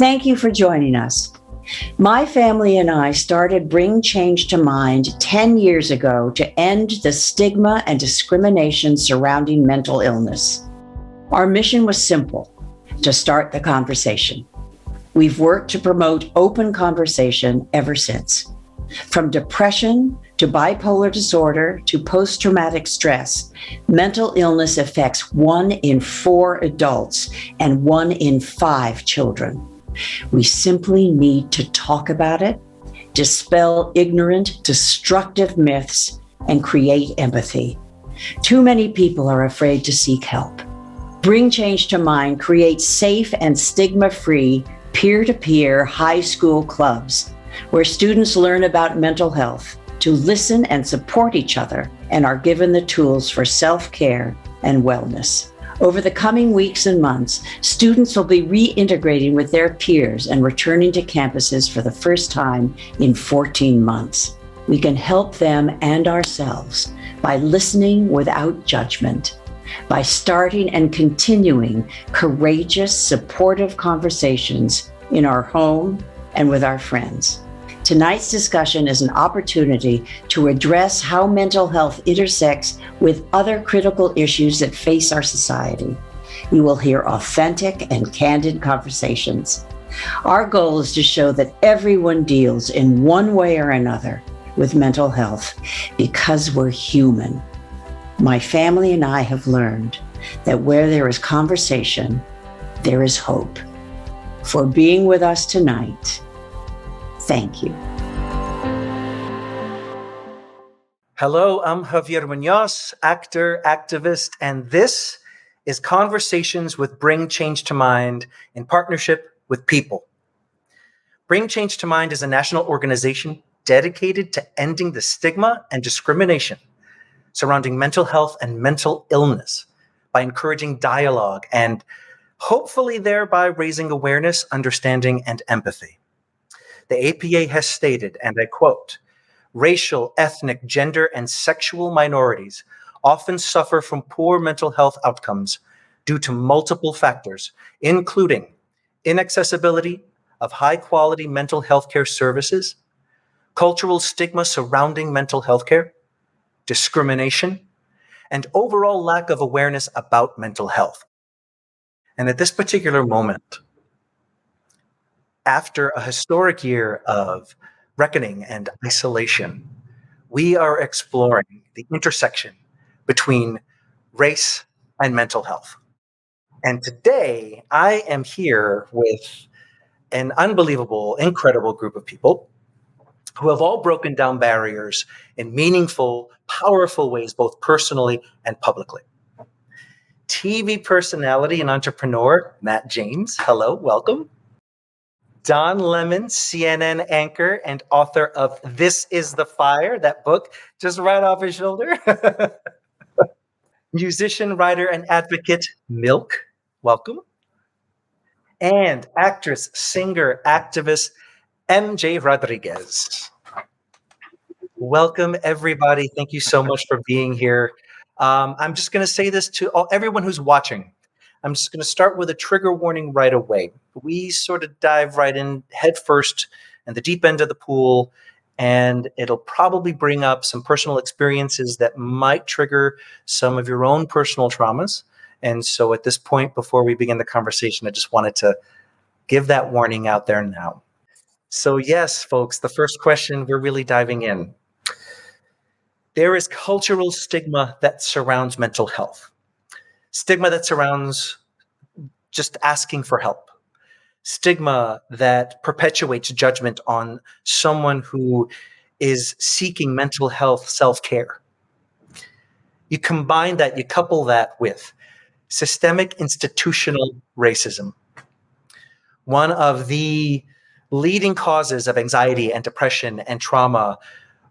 Thank you for joining us. My family and I started Bring Change to Mind 10 years ago to end the stigma and discrimination surrounding mental illness. Our mission was simple: to start the conversation. We've worked to promote open conversation ever since. From depression to bipolar disorder to post-traumatic stress, mental illness affects 1 in 4 adults and 1 in 5 children. We simply need to talk about it, dispel ignorant, destructive myths, and create empathy. Too many people are afraid to seek help. Bring Change to Mind creates safe and stigma-free peer-to-peer high school clubs where students learn about mental health, to listen and support each other, and are given the tools for self-care and wellness. Over the coming weeks and months, students will be reintegrating with their peers and returning to campuses for the first time in 14 months. We can help them and ourselves by listening without judgment, by starting and continuing courageous, supportive conversations in our home and with our friends. Tonight's discussion is an opportunity to address how mental health intersects with other critical issues that face our society. You will hear authentic and candid conversations. Our goal is to show that everyone deals in one way or another with mental health because we're human. My family and I have learned that where there is conversation, there is hope. For being with us tonight, thank you. Hello, I'm Javier Muñoz, actor, activist, and this is Conversations with Bring Change to Mind in partnership with People. Bring Change to Mind is a national organization dedicated to ending the stigma and discrimination surrounding mental health and mental illness by encouraging dialogue and hopefully thereby raising awareness, understanding, and empathy. The APA has stated, and I quote, "Racial, ethnic, gender, and sexual minorities often suffer from poor mental health outcomes due to multiple factors, including inaccessibility of high-quality mental health care services, cultural stigma surrounding mental health care, discrimination, and overall lack of awareness about mental health." And at this particular moment, after a historic year of reckoning and isolation, we are exploring the intersection between race and mental health. And today, I am here with an unbelievable, incredible group of people who have all broken down barriers in meaningful, powerful ways, both personally and publicly. TV personality and entrepreneur, Matt James. Hello, welcome. Don Lemon, CNN anchor and author of This Is the Fire, that book just right off his shoulder. Musician, writer, and advocate, MILCK. Welcome. And actress, singer, activist, MJ Rodriguez. Welcome, everybody. Thank you so much for being here. I'm just going to say this to everyone who's watching. I'm just going to start with a trigger warning right away. We sort of dive right in head first in the deep end of the pool, and it'll probably bring up some personal experiences that might trigger some of your own personal traumas. And so at this point, before we begin the conversation, I just wanted to give that warning out there now. So yes, folks, the first question, we're really diving in. There is cultural stigma that surrounds mental health. Stigma that surrounds just asking for help. Stigma that perpetuates judgment on someone who is seeking mental health self-care. You combine that, you couple that with systemic institutional racism. One of the leading causes of anxiety and depression and trauma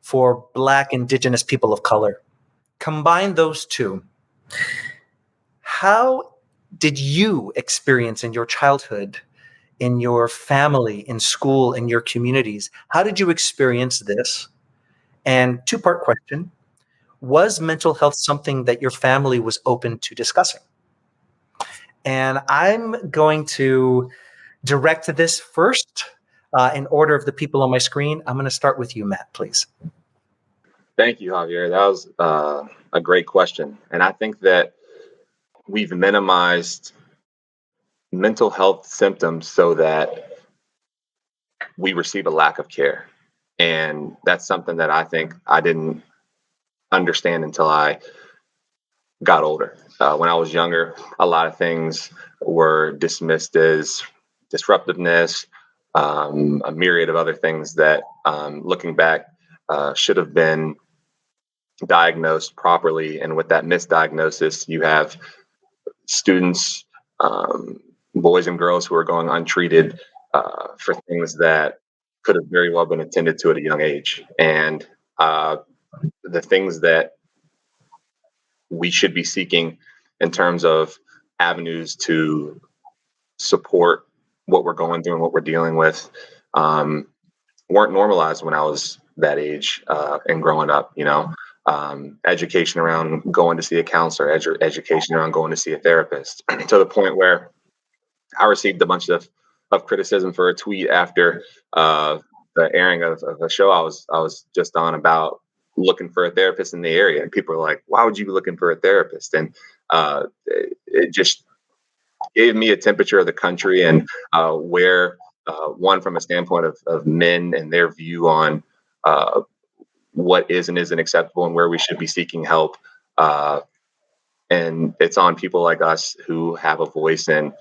for Black, Indigenous people of color. Combine those two. How did you experience in your childhood, in your family, in school, in your communities, how did you experience this? And two-part question, was mental health something that your family was open to discussing? And I'm going to direct this first in order of the people on my screen. I'm going to start with you, Matt, please. Thank you, Javier. That was a great question. And I think that we've minimized mental health symptoms so that we receive a lack of care. And that's something that I think I didn't understand until I got older. When I was younger, a lot of things were dismissed as disruptiveness, a myriad of other things that, looking back, should have been diagnosed properly. And with that misdiagnosis, you have students, boys and girls who are going untreated for things that could have very well been attended to at a young age. And the things that we should be seeking in terms of avenues to support what we're going through and what we're dealing with weren't normalized when I was that age and growing up, education around going to see a counselor, education around going to see a therapist, to the point where I received a bunch of criticism for a tweet after the airing of a show I was just on about looking for a therapist in the area. And people are like, why would you be looking for a therapist? And it just gave me a temperature of the country and where one, from a standpoint of men and their view on what is and isn't acceptable and where we should be seeking help. And it's on people like us who have a voice and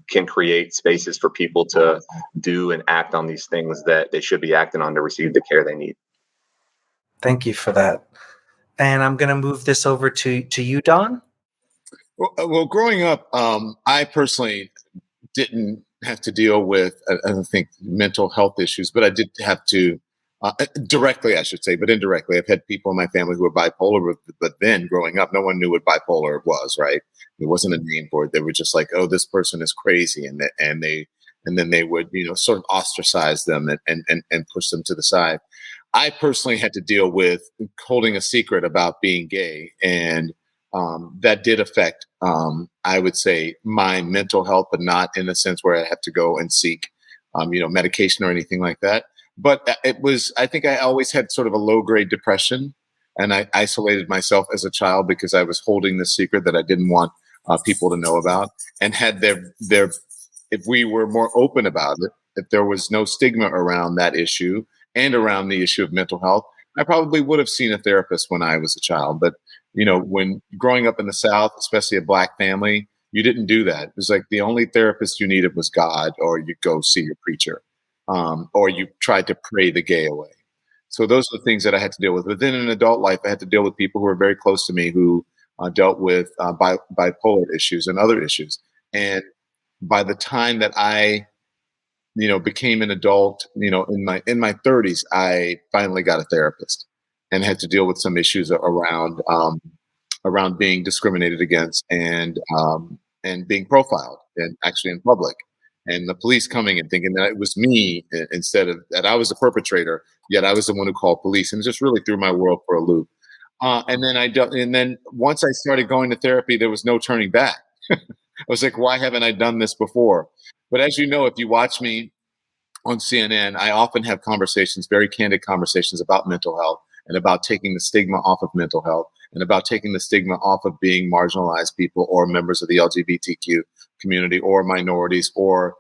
can create spaces for people to do and act on these things that they should be acting on to receive the care they need. Thank you for that. And I'm going to move this over to you, Don. Well, growing up, I personally didn't have to deal with, I don't think, mental health issues, but I did have to, directly, I should say, but indirectly. I've had people in my family who were bipolar, but then growing up, no one knew what bipolar was, right? There wasn't a name for it. They were just like, oh, this person is crazy. And then they would, sort of ostracize them and push them to the side. I personally had to deal with holding a secret about being gay, and that did affect, I would say, my mental health, but not in a sense where I have to go and seek, medication or anything like that. But I think I always had sort of a low-grade depression, and I isolated myself as a child because I was holding this secret that I didn't want people to know about. And had if we were more open about it, if there was no stigma around that issue and around the issue of mental health, I probably would have seen a therapist when I was a child. But, when growing up in the South, especially a Black family, you didn't do that. It was like the only therapist you needed was God, or you go see your preacher, or you tried to pray the gay away. So those are the things that I had to deal with. But then in adult life, I had to deal with people who were very close to me who dealt with bipolar issues and other issues. And by the time that I became an adult, in my 30s, I finally got a therapist and had to deal with some issues around being discriminated against and being profiled, and actually in public, and the police coming and thinking that it was me instead of that I was the perpetrator, yet I was the one who called police, and it just really threw my world for a loop. And then once I started going to therapy, there was no turning back. I was like, why haven't I done this before? But as you know, if you watch me on CNN, I often have conversations, very candid conversations about mental health and about taking the stigma off of mental health and about taking the stigma off of being marginalized people or members of the LGBTQ community or minorities or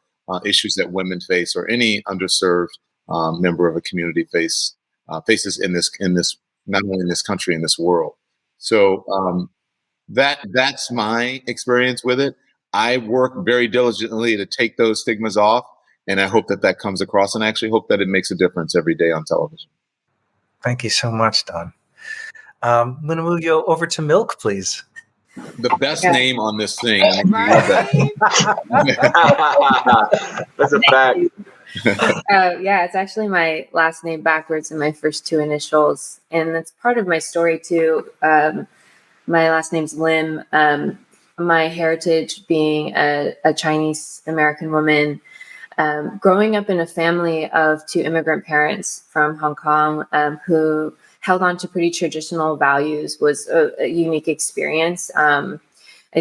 issues that women face or any underserved member of a community faces in this not only in this country, in this world. So that's my experience with it. I work very diligently to take those stigmas off, and I hope that comes across, and I actually hope that it makes a difference every day on television. Thank you so much, Don. I'm going to move you over to MILCK, please. The best name on this thing. Right? That's a fact. Yeah, it's actually my last name backwards and my first two initials. And that's part of my story, too. My last name's Lim. My heritage being a Chinese American woman, growing up in a family of two immigrant parents from Hong Kong who held on to pretty traditional values was a unique experience. I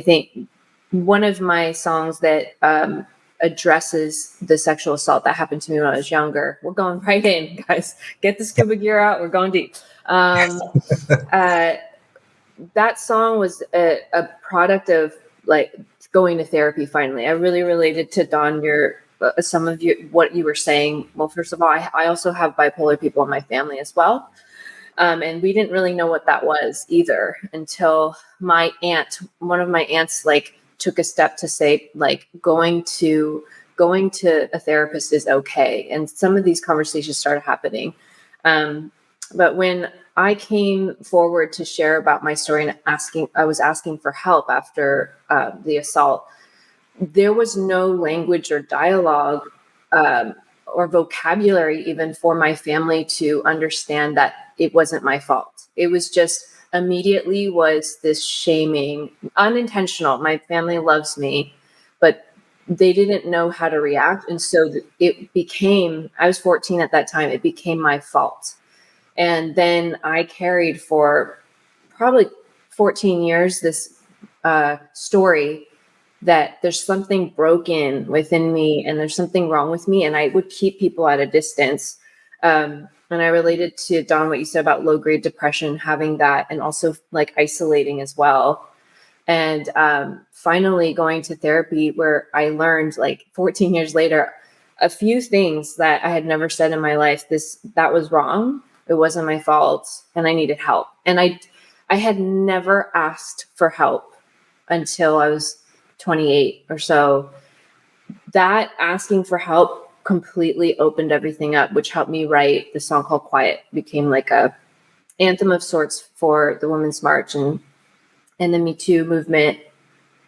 think one of my songs that addresses the sexual assault that happened to me when I was younger. We're going right in, guys. Get the scuba gear out. We're going deep. That song was a product of like going to therapy. Finally, I really related to Dawn, some of you, what you were saying. Well, first of all, I also have bipolar people in my family as well. And we didn't really know what that was either until one of my aunts, like, took a step to say, like, going to a therapist is okay. And some of these conversations started happening. But when I came forward to share about my story and I was asking for help after the assault, there was no language or dialogue or vocabulary even for my family to understand that it wasn't my fault. It was just immediately was this shaming, unintentional. My family loves me, but they didn't know how to react. And so it became, I was 14 at that time, it became my fault. And then I carried for probably 14 years this story that there's something broken within me and there's something wrong with me. And I would keep people at a distance. And I related to Dawn, what you said about low grade depression, having that, and also like isolating as well. And finally going to therapy, where I learned, like 14 years later, a few things that I had never said in my life. That was wrong. It wasn't my fault, and I needed help. And I had never asked for help until I was 28 or so. That asking for help completely opened everything up, which helped me write the song called Quiet. It became like a anthem of sorts for the Women's March and the Me Too movement,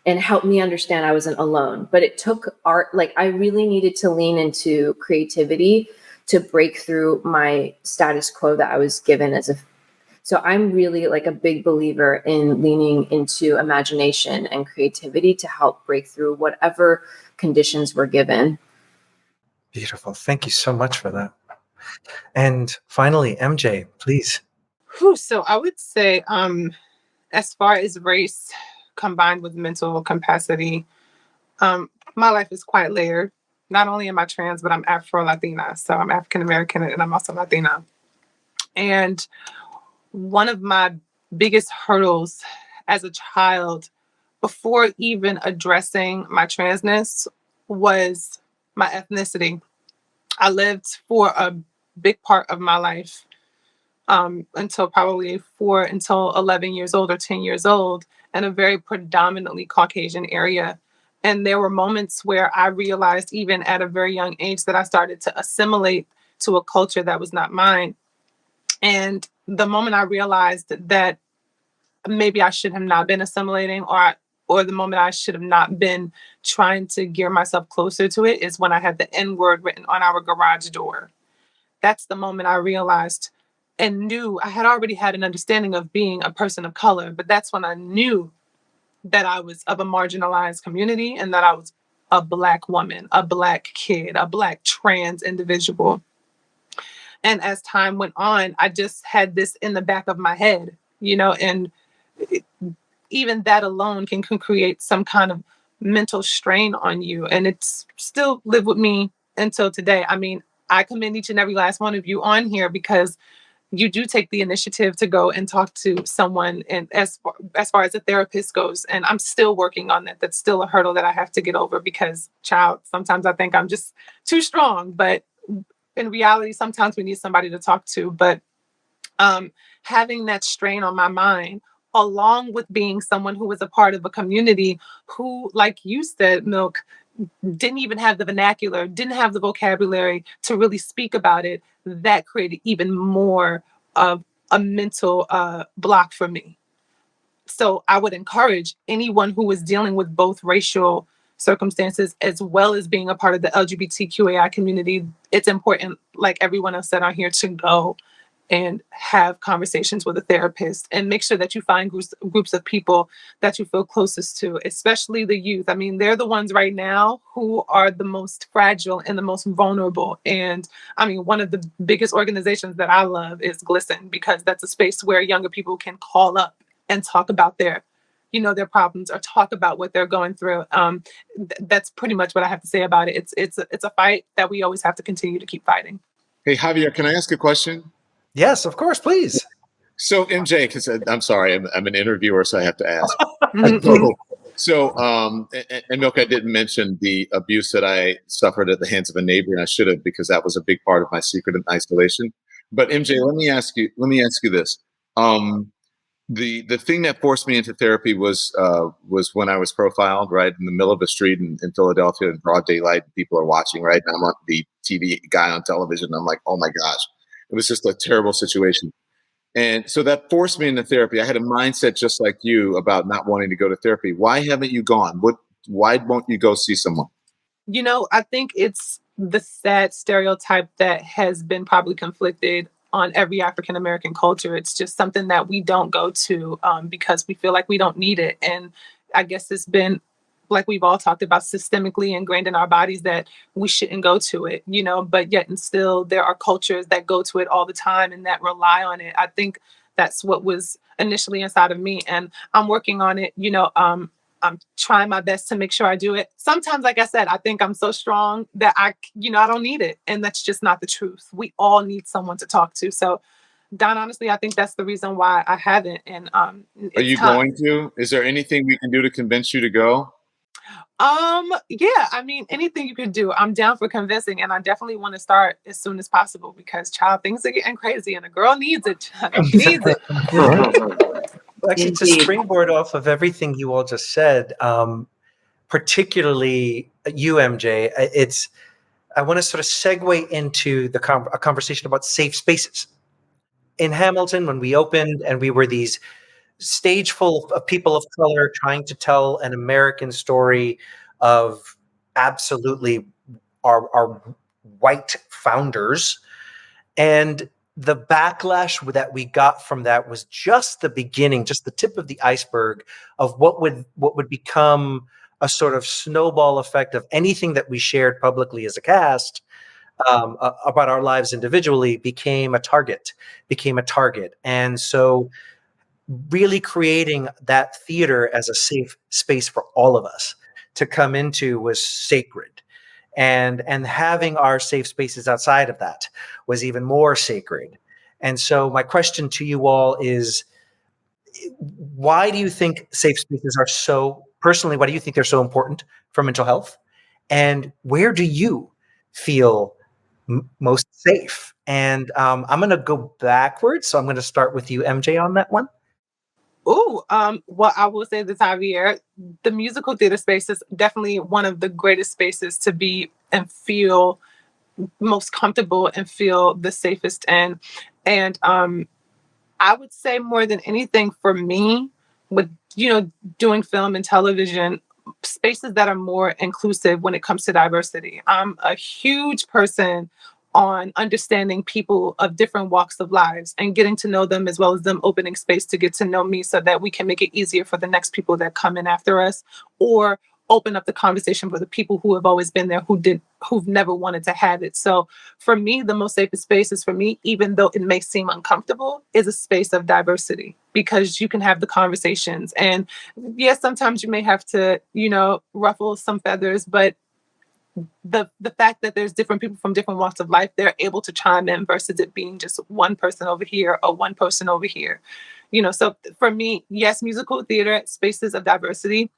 and helped me understand I wasn't alone. But it took art. Like, I really needed to lean into creativity to break through my status quo that I was given so I'm really like a big believer in leaning into imagination and creativity to help break through whatever conditions we're given. Beautiful. Thank you so much for that. And finally, MJ, please. So I would say, as far as race combined with mental capacity, my life is quite layered. Not only am I trans, but I'm Afro-Latina. So I'm African-American and I'm also Latina. And one of my biggest hurdles as a child, before even addressing my transness, was my ethnicity. I lived for a big part of my life until 11 years old or 10 years old in a very predominantly Caucasian area. And there were moments where I realized, even at a very young age, that I started to assimilate to a culture that was not mine. And the moment I realized that maybe I should have not been assimilating, or the moment I should have not been trying to gear myself closer to it, is when I had the N-word written on our garage door. That's the moment I realized and knew. I had already had an understanding of being a person of color, but that's when I knew that I was of a marginalized community and that I was a Black woman, a Black kid, a Black trans individual. And as time went on, I just had this in the back of my head, and even that alone can create some kind of mental strain on you. And it's still lived with me until today. I mean, I commend each and every last one of you on here, because you do take the initiative to go and talk to someone, and as far as a therapist goes. And I'm still working on that. That's still a hurdle that I have to get over, because, child, sometimes I think I'm just too strong. But in reality, sometimes we need somebody to talk to. But having that strain on my mind, along with being someone who was a part of a community who, like you said, Milk, didn't even have the vernacular, didn't have the vocabulary to really speak about it, that created even more of a mental block for me. So I would encourage anyone who is dealing with both racial circumstances as well as being a part of the LGBTQAI community, it's important, like everyone else said on here, to go and have conversations with a therapist, and make sure that you find groups of people that you feel closest to, especially the youth. I mean, they're the ones right now who are the most fragile and the most vulnerable. And I mean, one of the biggest organizations that I love is GLSEN, because that's a space where younger people can call up and talk about their their problems or talk about what they're going through. That's pretty much what I have to say about it. It's a fight that we always have to continue to keep fighting. Hey, Javier, can I ask a question? Yes, of course, please. So MJ, because I'm sorry, I'm an interviewer, so I have to ask. And Milk, I didn't mention the abuse that I suffered at the hands of a neighbor, and I should have, because that was a big part of my secret and isolation. But MJ, let me ask you this. The thing that forced me into therapy was when I was profiled, right, in the middle of a street in Philadelphia in broad daylight. People are watching, right? And I'm not the TV guy on television. I'm like, oh my gosh, it was just a terrible situation. And so that forced me into therapy. I had a mindset just like you about not wanting to go to therapy. Why haven't you gone? Why won't you go see someone? I think it's the sad stereotype that has been probably conflicted on every African American culture. It's just something that we don't go to because we feel like we don't need it. And I guess it's been, like we've all talked about, systemically ingrained in our bodies that we shouldn't go to it, but yet and still there are cultures that go to it all the time and that rely on it. I think that's what was initially inside of me, and I'm working on it. I'm trying my best to make sure I do it. Sometimes, like I said, I think I'm so strong that I don't need it. And that's just not the truth. We all need someone to talk to. So, Don, honestly, I think that's the reason why I haven't. And are you going to? Is there anything we can do to convince you to go? Yeah, I mean, anything you can do, I'm down for convincing, and I definitely want to start as soon as possible because, child, things are getting crazy, and a girl needs it. She needs it. Well, actually, to springboard off of everything you all just said, particularly you, MJ, I want to sort of segue into a conversation about safe spaces. In Hamilton, when we opened, and we were these stage full of people of color trying to tell an American story of absolutely our white founders. And the backlash that we got from that was just the beginning, just the tip of the iceberg of what would become a sort of snowball effect of anything that we shared publicly as a cast about our lives individually became a target. And so really creating that theater as a safe space for all of us to come into was sacred. And having our safe spaces outside of that was even more sacred. And so my question to you all is, why do you think safe spaces are so, personally, why do you think they're so important for mental health? And where do you feel most safe? And I'm going to go backwards. So I'm going to start with you, MJ, on that one. Well, I will say this, Javier, the musical theater space is definitely one of the greatest spaces to be and feel most comfortable and feel the safest in. And I would say more than anything for me, with, doing film and television, spaces that are more inclusive when it comes to diversity. I'm a huge person on understanding people of different walks of lives and getting to know them, as well as them opening space to get to know me so that we can make it easier for the next people that come in after us, or open up the conversation for the people who have always been there, who've never wanted to have it. So for me, the most safest spaces for me, even though it may seem uncomfortable, is a space of diversity, because you can have the conversations. And yes, sometimes you may have to, ruffle some feathers, but the fact that there's different people from different walks of life, they're able to chime in versus it being just one person over here or one person over here. So for me, yes, musical theater, spaces of diversity.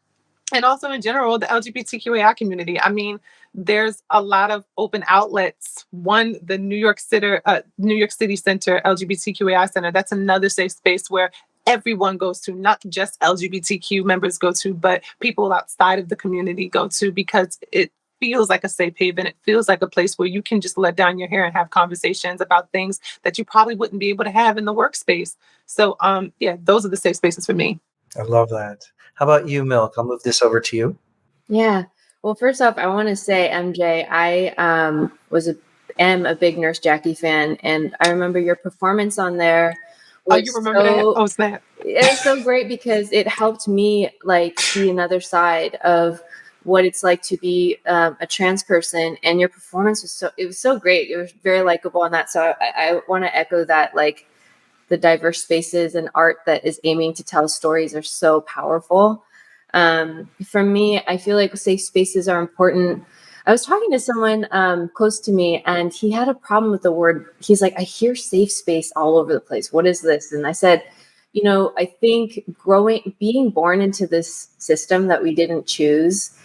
And also in general, the LGBTQAI community. I mean, there's a lot of open outlets. One, the New York City Center, LGBTQAI Center, that's another safe space where everyone goes to, not just LGBTQ members go to, but people outside of the community go to, because it feels like a safe haven. It feels like a place where you can just let down your hair and have conversations about things that you probably wouldn't be able to have in the workspace. So, those are the safe spaces for me. I love that. How about you, Milk? I'll move this over to you. Yeah. Well, first off, I want to say, MJ, I am a big Nurse Jackie fan, and I remember your performance on there. Oh, you remember that? Oh, snap! It was so great because it helped me see another side of what it's like to be a trans person, and your performance was so great. It was very likable on that. So I want to echo that. the diverse spaces and art that is aiming to tell stories are so powerful. For me, I feel like safe spaces are important. I was talking to someone close to me, and he had a problem with the word. He's like, I hear safe space all over the place. What is this? And I said, I think being born into this system that we didn't choose,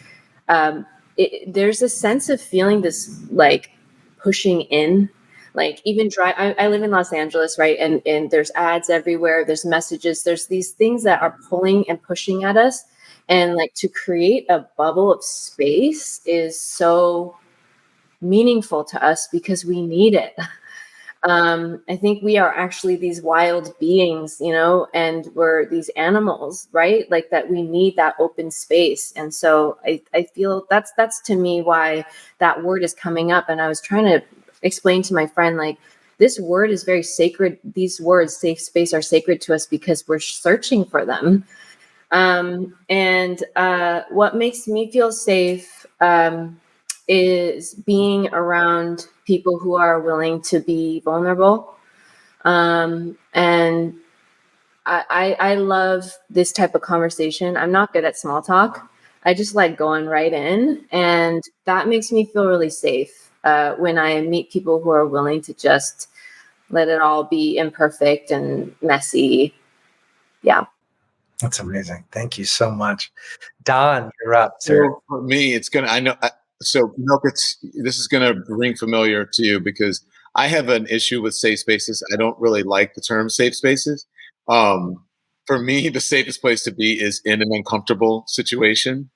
there's a sense of feeling this like pushing in, like even I live in Los Angeles, right? And there's ads everywhere. There's messages. There's these things that are pulling and pushing at us. And like to create a bubble of space is so meaningful to us because we need it. I think we are actually these wild beings, and we're these animals, right? Like that we need that open space. And so I feel that's to me why that word is coming up. And I was trying to explain to my friend, like, this word is very sacred. These words, safe space, are sacred to us because we're searching for them. And what makes me feel safe is being around people who are willing to be vulnerable. And I love this type of conversation. I'm not good at small talk. I just like going right in. And that makes me feel really safe when I meet people who are willing to just let it all be imperfect and messy. Yeah. That's amazing. Thank you so much. Don, you're up, sir. Well, for me, it's going to, I know, so Milk, this is going to ring familiar to you because I have an issue with safe spaces. I don't really like the term safe spaces. For me, the safest place to be is in an uncomfortable situation.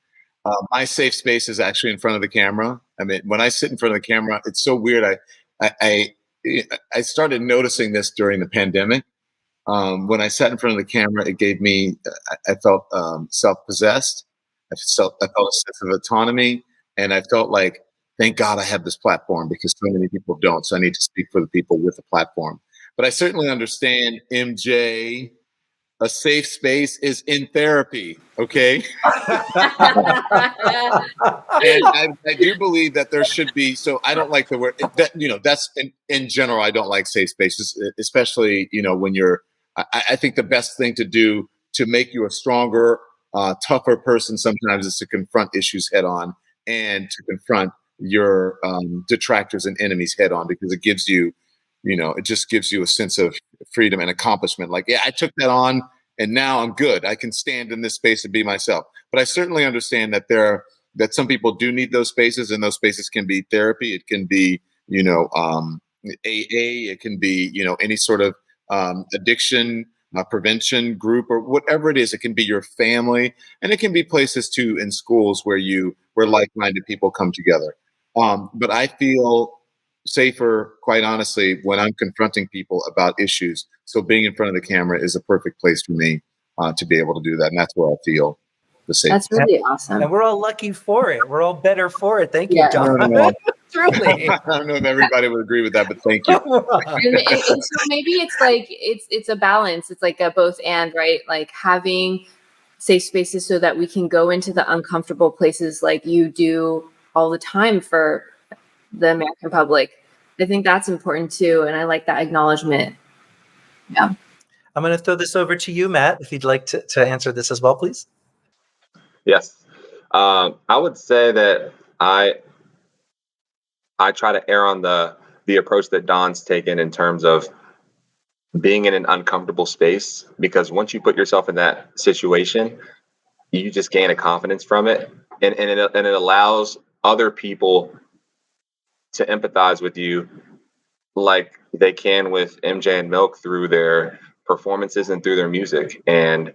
My safe space is actually in front of the camera. I mean, when I sit in front of the camera, it's so weird. I started noticing this during the pandemic. When I sat in front of the camera, it gave me, I felt self-possessed. I felt a sense of autonomy. And I felt like, thank God I have this platform because so many people don't. So I need to speak for the people with a platform. But I certainly understand, MJ, a safe space is in therapy, okay? And I do believe that there should be, so I don't like the word, that's in general, I don't like safe spaces, especially, when you're, I think the best thing to do to make you a stronger, tougher person sometimes is to confront issues head on and to confront your detractors and enemies head on, because it gives you, it just gives you a sense of freedom and accomplishment. Like, yeah, I took that on and now I'm good. I can stand in this space and be myself. But I certainly understand that that some people do need those spaces, and those spaces can be therapy. It can be, AA. It can be, any sort of addiction prevention group or whatever it is. It can be your family, and it can be places too in schools where like-minded people come together. But I feel safer, quite honestly, when I'm confronting people about issues. So being in front of the camera is a perfect place for me to be able to do that, and that's where I feel the safest. That's really awesome. And we're all lucky for it. We're all better for it. Thank you, Yeah. Don. Truly. I don't know if everybody would agree with that, but thank you. And so maybe it's like it's a balance. It's like a both and, right? Like having safe spaces so that we can go into the uncomfortable places like you do all the time for the American public. I think that's important too, and I like that acknowledgement. Yeah. I'm going to throw this over to you, Matt, if you'd like to answer this as well, please. Yes. I would say that I try to err on the approach that Don's taken in terms of being in an uncomfortable space, because once you put yourself in that situation, you just gain a confidence from it, and it allows other people to empathize with you like they can with MJ and Milk through their performances and through their music. And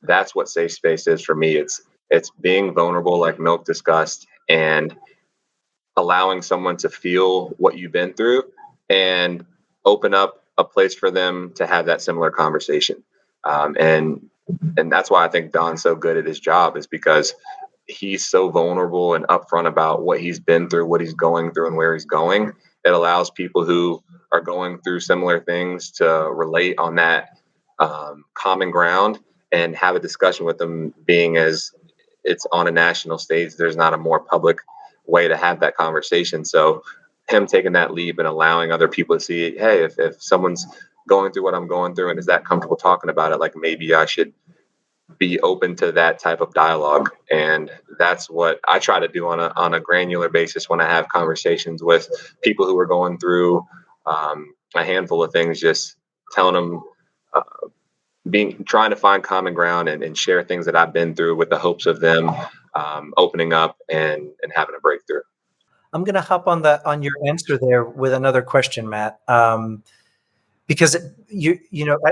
that's what safe space is for me. It's being vulnerable, like Milk discussed, and allowing someone to feel what you've been through and open up a place for them to have that similar conversation. And that's why I think Don's so good at his job, is because he's so vulnerable and upfront about what he's been through, what he's going through, and where he's going. It allows people who are going through similar things to relate on that common ground and have a discussion with them, being as it's on a national stage. There's not a more public way to have that conversation. So him taking that leap and allowing other people to see, hey, if someone's going through what I'm going through, and is that comfortable talking about it? Like maybe I should be open to that type of dialogue. And that's what I try to do on a granular basis when I have conversations with people who are going through a handful of things, just telling them, trying to find common ground and share things that I've been through with the hopes of them opening up and having a breakthrough. I'm going to hop on your answer there with another question, Matt. Because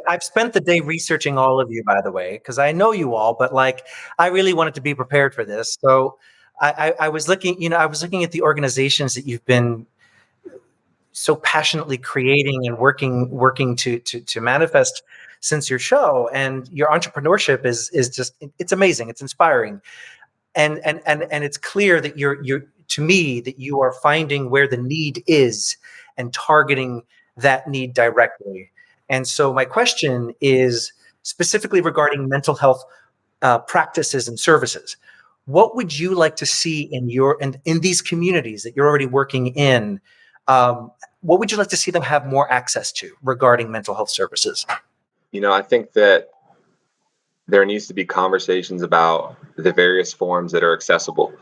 I've spent the day researching all of you, by the way, because I know you all, but like I really wanted to be prepared for this. So I was looking, I was looking at the organizations that you've been so passionately creating and working to manifest since your show, and your entrepreneurship is just, it's amazing, it's inspiring, and it's clear that you're to me that you are finding where the need is and targeting that need directly. And so my question is specifically regarding mental health practices and services. What would you like to see in these communities that you're already working in? What would you like to see them have more access to regarding mental health services? I think that there needs to be conversations about the various forms that are accessible.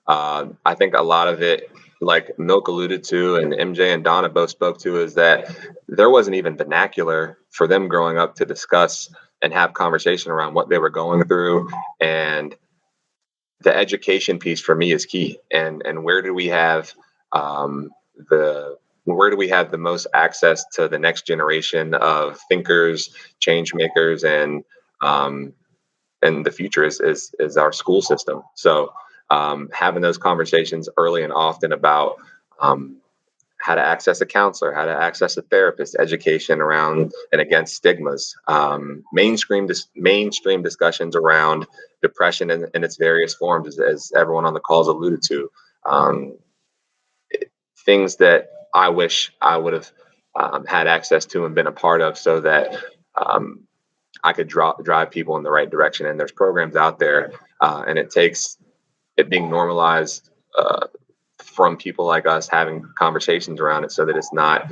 I think a lot of it, like Milk alluded to and MJ and Donna both spoke to, is that there wasn't even vernacular for them growing up to discuss and have conversation around what they were going through. And the education piece for me is key. And where do we have the most access to the next generation of thinkers, change makers, and the future is our school system. So having those conversations early and often about how to access a counselor, how to access a therapist, education around and against stigmas, mainstream discussions around depression in its various forms, as everyone on the calls alluded to, things that I wish I would have had access to and been a part of, so that I could drive people in the right direction. And there's programs out there, and it takes it being normalized from people like us having conversations around it, so that it's not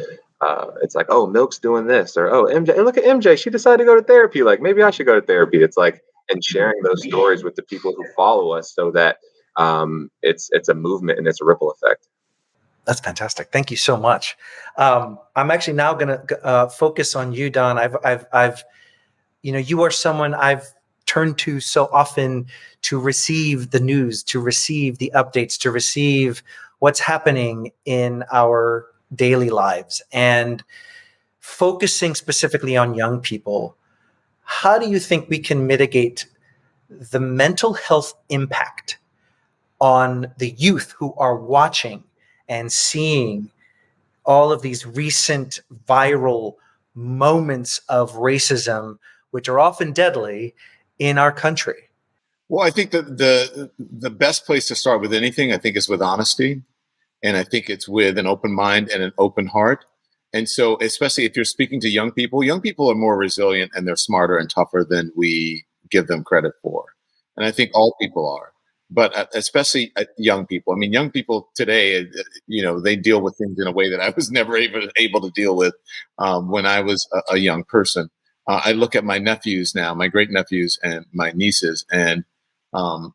it's like, oh, Milk's doing this, or oh, MJ, look at MJ, she decided to go to therapy, like maybe I should go to therapy. It's like, and sharing those stories with the people who follow us, so that it's a movement and it's a ripple effect. That's fantastic. Thank you so much. I'm actually now going to focus on you, Don. I've you are someone I've turned to so often to receive the news, to receive the updates, to receive what's happening in our daily lives, and focusing specifically on young people. How do you think we can mitigate the mental health impact on the youth who are watching and seeing all of these recent viral moments of racism, which are often deadly, in our country? Well, I think that the best place to start with anything, I think, is with honesty. And I think it's with an open mind and an open heart. And so, especially if you're speaking to young people are more resilient and they're smarter and tougher than we give them credit for. And I think all people are. But especially young people. I mean, young people today, they deal with things in a way that I was never able to deal with when I was a young person. I look at my nephews now, my great nephews and my nieces, and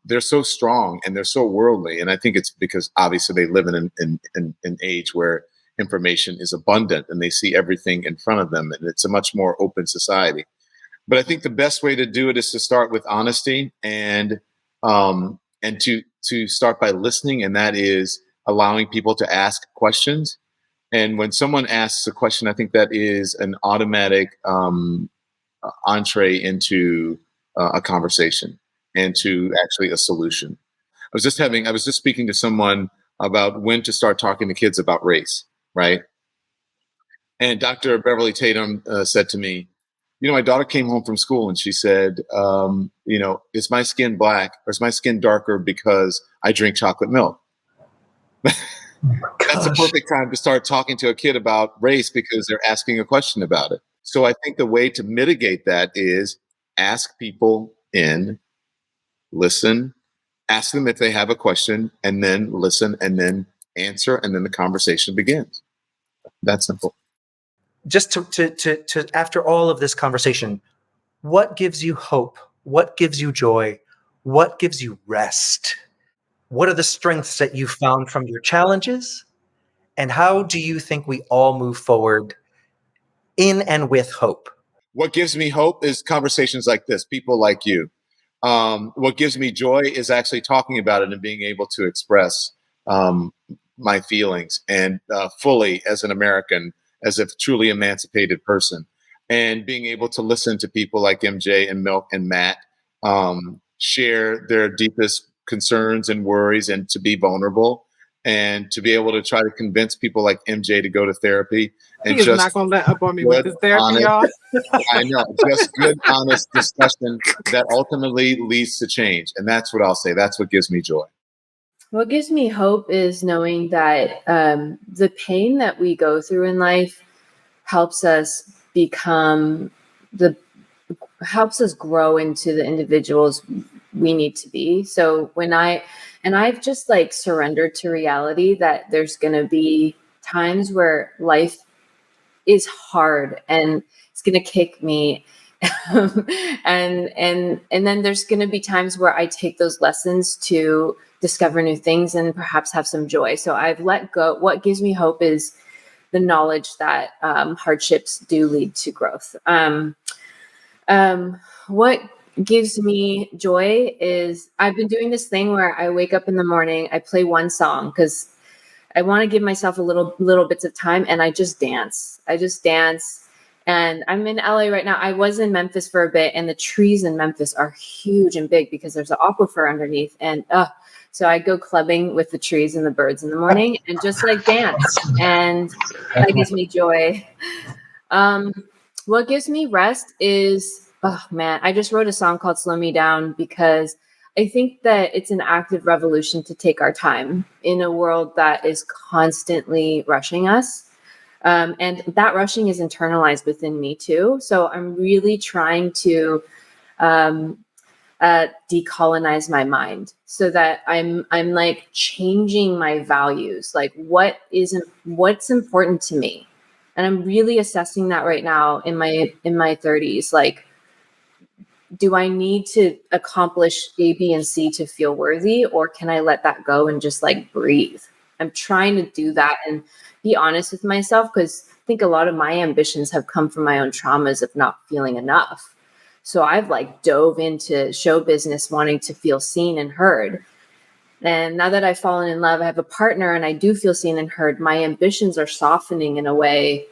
they're so strong and they're so worldly. And I think it's because obviously they live in an age where information is abundant and they see everything in front of them, and it's a much more open society. But I think the best way to do it is to start with honesty and to start by listening, and that is allowing people to ask questions. And when someone asks a question, I think that is an automatic entree into a conversation and to actually a solution. I was just speaking to someone about when to start talking to kids about race, right? And Dr. Beverly Tatum said to me, my daughter came home from school and she said, is my skin black or is my skin darker because I drink chocolate milk? That's the perfect time to start talking to a kid about race, because they're asking a question about it. So I think the way to mitigate that is ask people in, listen, ask them if they have a question, and then listen, and then answer, and then the conversation begins. That's simple. just to after all of this conversation, what gives you hope? What gives you joy? What gives you rest? What are the strengths that you found from your challenges? And how do you think we all move forward in and with hope? What gives me hope is conversations like this, people like you. What gives me joy is actually talking about it and being able to express my feelings and fully as an American, as a truly emancipated person, and being able to listen to people like MJ and Milk and Matt share their deepest concerns and worries, and to be vulnerable, and to be able to try to convince people like MJ to go to therapy. And He is just not going to let up on me with good, this therapy, honest, y'all. I know, just good, honest discussion that ultimately leads to change. And that's what I'll say. That's what gives me joy. What gives me hope is knowing that the pain that we go through in life helps us helps us grow into the individuals we need to be. So I've just like surrendered to reality that there's going to be times where life is hard and it's going to kick me. and then there's going to be times where I take those lessons to discover new things and perhaps have some joy. So I've let go. What gives me hope is the knowledge that hardships do lead to growth. What gives me joy is I've been doing this thing where I wake up in the morning, I play one song because I want to give myself a little bits of time, and I just dance. And I'm in LA right now. I was in Memphis for a bit, and the trees in Memphis are huge and big because there's an aquifer underneath. And so I go clubbing with the trees and the birds in the morning and just like dance. And that gives me joy. What gives me rest is, oh man, I just wrote a song called Slow Me Down because I think that it's an active revolution to take our time in a world that is constantly rushing us. And that rushing is internalized within me too. So I'm really trying to decolonize my mind so that I'm like changing my values, like what's important to me. And I'm really assessing that right now in my 30s. Like, do I need to accomplish A, B, and C to feel worthy, or can I let that go and just like breathe? I'm trying to do that and be honest with myself, because I think a lot of my ambitions have come from my own traumas of not feeling enough. So I've like dove into show business wanting to feel seen and heard. And now that I've fallen in love, I have a partner and I do feel seen and heard. My ambitions are softening in a way.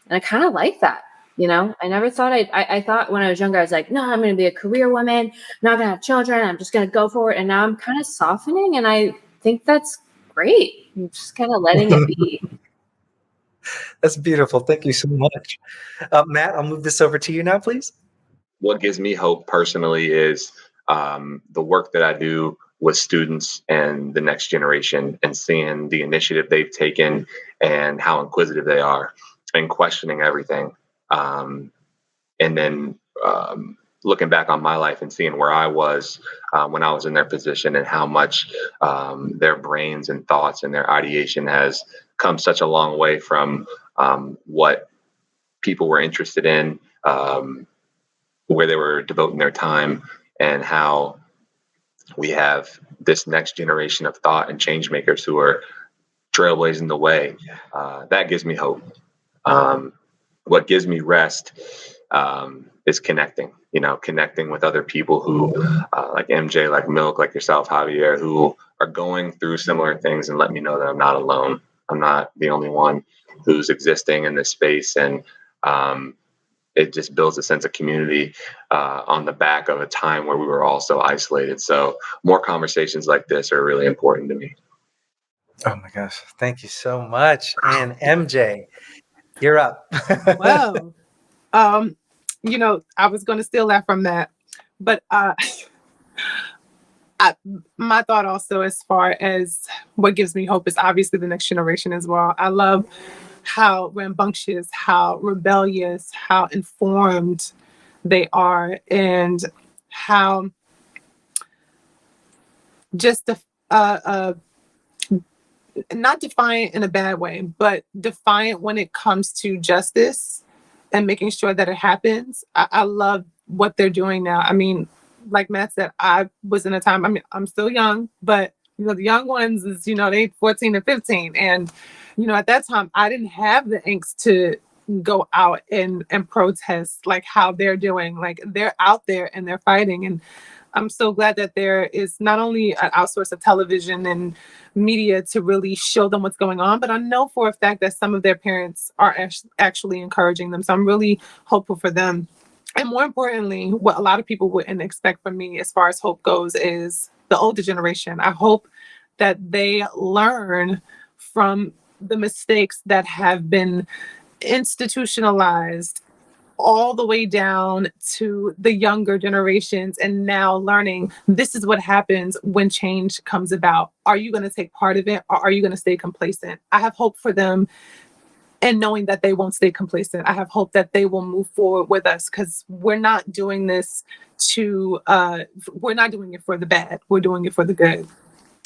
And I kind of like that. You know, I never thought I thought when I was younger, I was like, no, I'm going to be a career woman, not going to have children. I'm just going to go for it. And now I'm kind of softening. And I think that's great. I'm just kind of letting it be. That's beautiful. Thank you so much. Matt, I'll move this over to you now, please. What gives me hope personally is the work that I do with students and the next generation, and seeing the initiative they've taken and how inquisitive they are and questioning everything. And then looking back on my life and seeing where I was when I was in their position, and how much their brains and thoughts and their ideation has come such a long way from what people were interested in, where they were devoting their time, and how we have this next generation of thought and change makers who are trailblazing the way. That gives me hope. What gives me rest is connecting with other people who, like MJ, like Milk, like yourself, Javier, who are going through similar things, and let me know that I'm not alone. I'm not the only one who's existing in this space. And it just builds a sense of community on the back of a time where we were all so isolated. So more conversations like this are really important to me. Oh my gosh. Thank you so much. And MJ, you're up. Well, you know, I was going to steal that from that, but my thought also, as far as what gives me hope, is obviously the next generation as well. I love how rambunctious, how rebellious, how informed they are, and how just not defiant in a bad way, but defiant when it comes to justice and making sure that it happens. I love what they're doing now. I mean, like Matt said, I was in a time, I mean, I'm still young, but the young ones is, they 14 and 15. And, at that time, I didn't have the angst to go out and protest like how they're doing. Like, they're out there and they're fighting. And I'm so glad that there is not only an outsource of television and media to really show them what's going on, but I know for a fact that some of their parents are actually encouraging them. So I'm really hopeful for them. And more importantly, what a lot of people wouldn't expect from me as far as hope goes is the older generation. I hope that they learn from the mistakes that have been institutionalized all the way down to the younger generations, and now learning this is what happens when change comes about. Are you going to take part of it, or are you going to stay complacent? I have hope for them, and knowing that they won't stay complacent. I have hope that they will move forward with us, because we're not doing this we're not doing it for the bad. We're doing it for the good.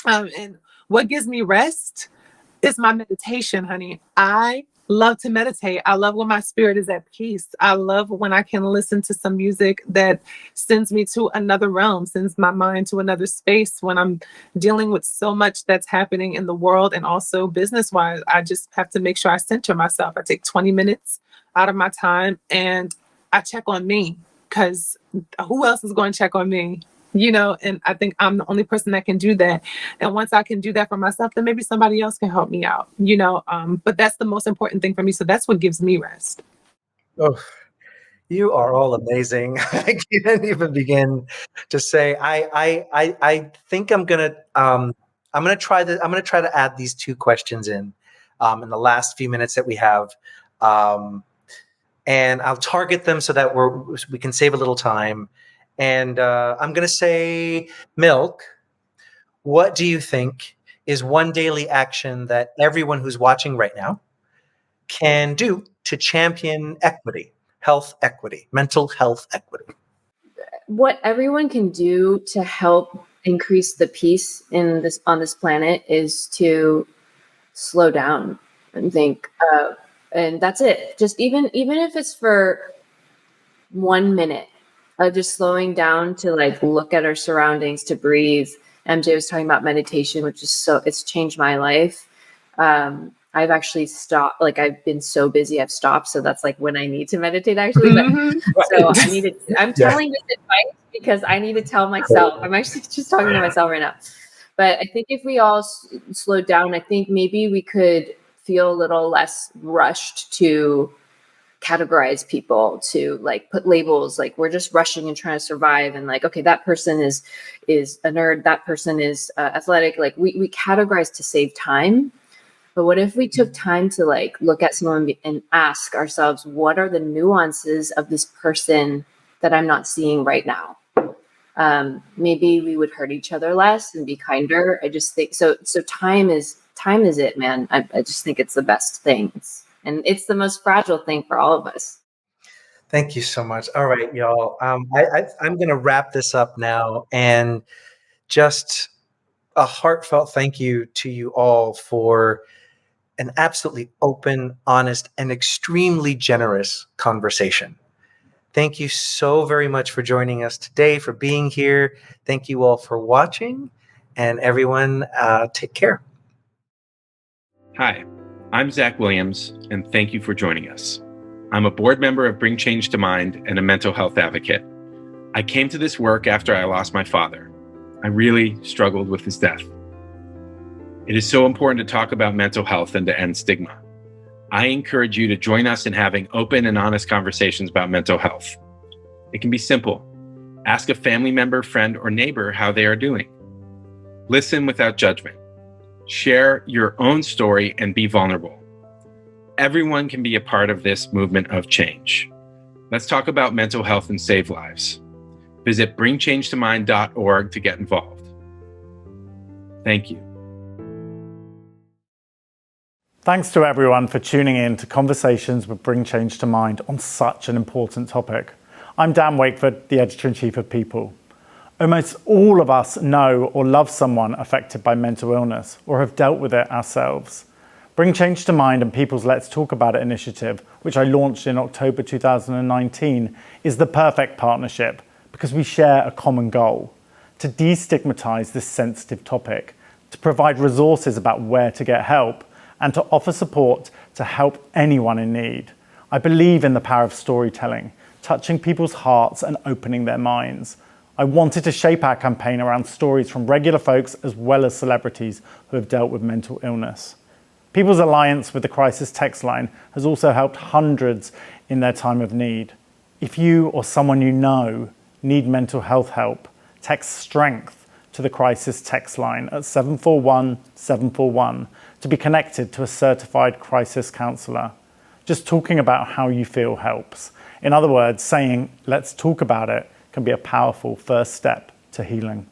And what gives me rest is my meditation, honey. I love to meditate. I love when my spirit is at peace. I love when I can listen to some music that sends me to another realm, sends my mind to another space. When I'm dealing with so much that's happening in the world and also business-wise, I just have to make sure I center myself. I take 20 minutes out of my time and I check on me, because who else is going to check on me? And I think I'm the only person that can do that. And once I can do that for myself, then maybe somebody else can help me out, but that's the most important thing for me. So that's what gives me rest. Oh, you are all amazing. I can't even begin to say. I think I'm gonna try to add these two questions in the last few minutes that we have, and I'll target them so that we can save a little time. And I'm going to say, MILCK, what do you think is one daily action that everyone who's watching right now can do to champion equity, health equity, mental health equity? What everyone can do to help increase the peace on this planet is to slow down and think, and that's it. Just even if it's for 1 minute. Just slowing down to look at our surroundings, to breathe. MJ was talking about meditation, which is it's changed my life. I've actually stopped, I've been so busy, I've stopped. So that's when I need to meditate actually. But so I'm telling this advice because I need to tell myself. I'm actually just talking to myself right now. But I think if we all slowed down, I think maybe we could feel a little less rushed to categorize people, to put labels, we're just rushing and trying to survive, and okay, that person is a nerd, that person is athletic. We categorize to save time. But what if we took time to look at someone and ask ourselves, what are the nuances of this person that I'm not seeing right now? Maybe we would hurt each other less and be kinder. I just think so time is it, man. I just think it's the best thing. And it's the most fragile thing for all of us. Thank you so much. All right, y'all. I'm going to wrap this up now, and just a heartfelt thank you to you all for an absolutely open, honest, and extremely generous conversation. Thank you so very much for joining us today, for being here. Thank you all for watching, and everyone, take care. Hi. I'm Zach Williams, and thank you for joining us. I'm a board member of Bring Change to Mind and a mental health advocate. I came to this work after I lost my father. I really struggled with his death. It is so important to talk about mental health and to end stigma. I encourage you to join us in having open and honest conversations about mental health. It can be simple. Ask a family member, friend, or neighbor how they are doing. Listen without judgment. Share your own story and be vulnerable. Everyone can be a part of this movement of change. Let's talk about mental health and save lives. Visit bringchangetomind.org to get involved. Thank you. Thanks to everyone for tuning in to Conversations with Bring Change to Mind on such an important topic. I'm Dan Wakeford, the Editor-in-Chief of People. Almost all of us know or love someone affected by mental illness or have dealt with it ourselves. Bring Change to Mind and People's Let's Talk About It initiative, which I launched in October 2019, is the perfect partnership because we share a common goal: to destigmatize this sensitive topic, to provide resources about where to get help, and to offer support to help anyone in need. I believe in the power of storytelling, touching people's hearts and opening their minds. I wanted to shape our campaign around stories from regular folks as well as celebrities who have dealt with mental illness. People's Alliance with the Crisis text line has also helped hundreds in their time of need. If you or someone you know need mental health help, text STRENGTH to the Crisis text line at 741 741 to be connected to a certified crisis counsellor. Just talking about how you feel helps. In other words, saying, "Let's talk about it," can be a powerful first step to healing.